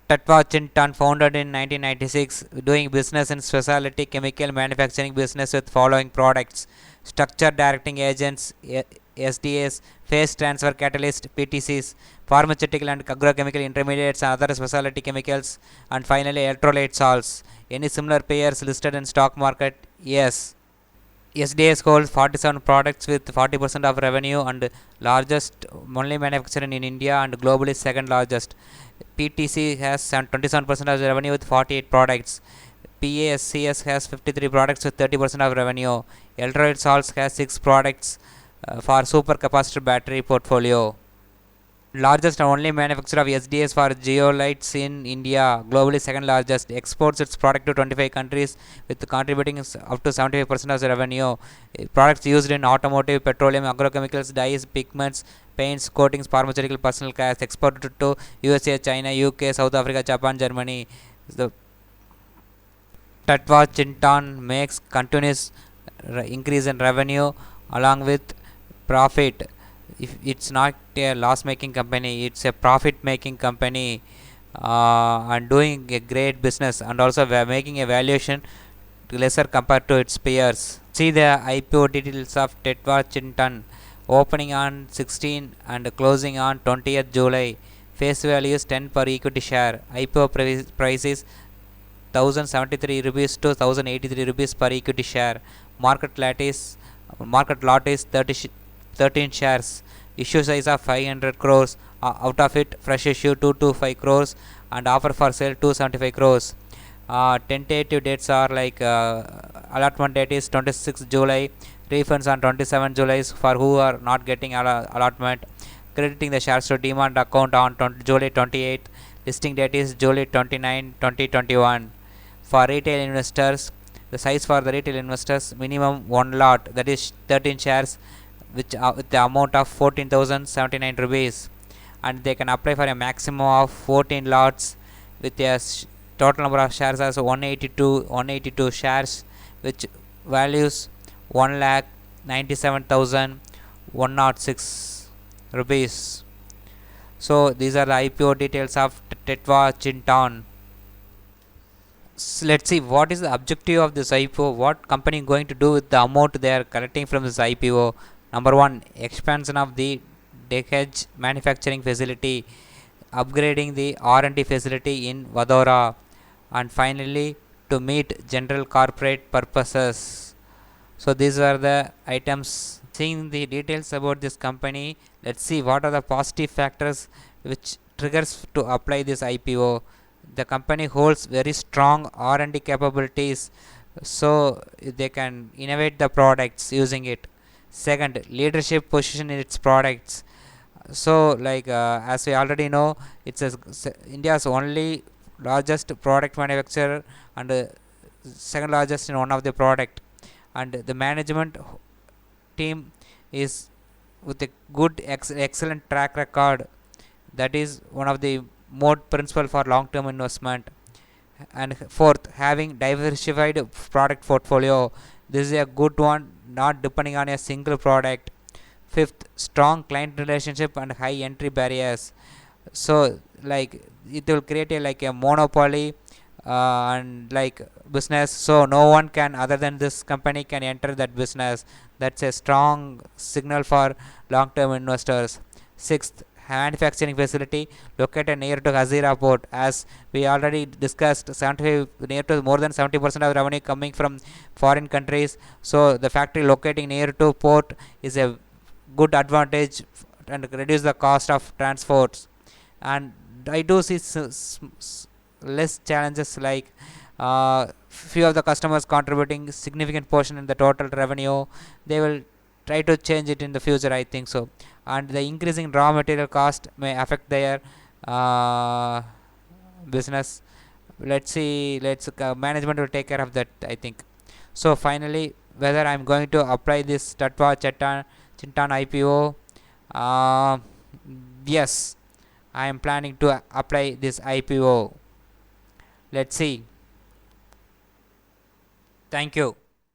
Tatva Chintan, founded in 1996, doing business in specialty chemical manufacturing business with following products: structure directing agents, SDS, phase transfer catalyst (PTCs), pharmaceutical and agrochemical intermediates and other specialty chemicals, and finally electrolyte salts. Any similar players listed in stock market? Yes. SDS holds 47 products with 40% of revenue and largest only manufacturer in India and globally second largest. PTC has 27% of revenue with 48 products. PASCS has 53 products with 30% of revenue. Electrolyte Salts has 6 products for supercapacitor battery portfolio. Largest and only manufacturer of SDS for geolites in India, globally second largest. Exports its product to 25 countries with contributing up to 75% of the revenue. Products used in automotive, petroleum, agrochemicals, dyes, pigments, paints, coatings, pharmaceutical, personal care. Exported to USA, China, UK, South Africa, Japan, Germany. The Tatva Chintan makes continuous increase in revenue along with profit. If it's not a loss making company, it's a profit making company, and doing a great business, and also making a valuation lesser compared to its peers. See the IPO details of Tatva Chintan. Opening on 16 and closing on 20th July. Face value is 10 per equity share. IPO price is 1073 rupees to 1083 rupees per equity share. Market lot is 13 shares. Issue size of 500 crores. Out of it, fresh issue 225 crores and offer for sale 275 crores. Tentative dates are like allotment date is 26 July. Refunds on 27 July for who are not getting allotment. Crediting the shares to demand account on July 28th. Listing date is July 29, 2021. For retail investors, the size for the retail investors minimum 1 lot, that is 13 shares, which with the amount of 14,079 rupees, and they can apply for a maximum of 14 lots with a total number of shares as 182 shares, which values 1,97,106 rupees. So these are the IPO details of Tatva Chintan. Let's see what is the objective of this IPO. What company going to do with the amount they are collecting from this IPO? Number one, expansion of the Dahej manufacturing facility, upgrading the R&D facility in Vadodara, and finally to meet general corporate purposes. So these are the items. Seeing the details about this company, let's see what are the positive factors which triggers to apply this IPO. The company holds very strong R&D capabilities, so they can innovate the products using it. Second, leadership position in its products. So like as we already know, it's India's only largest product manufacturer and second largest in one of the product, and the management team is with a good excellent track record. That is one of the more principle for long term investment. And fourth, having diversified product portfolio. This is a good one, not depending on a single product. Fifth, strong client relationship and high entry barriers. So like it will create a like a monopoly and like business, so no one can other than this company can enter that business. That's a strong signal for long term investors. Sixth, manufacturing facility located near to Hazira port. As we already discussed, 75 near to more than 70% of revenue coming from foreign countries, so the factory locating near to port is a good advantage and reduce the cost of transports. And I do see less challenges like few of the customers contributing significant portion in the total revenue. They will try to change it in the future, I think so. And the increasing raw material cost may affect their business. Let's see, let's management will take care of that, I think. So finally, whether I'm going to apply this Tatva Chintan IPO, yes, I am planning to apply this IPO. Let's see. Thank you.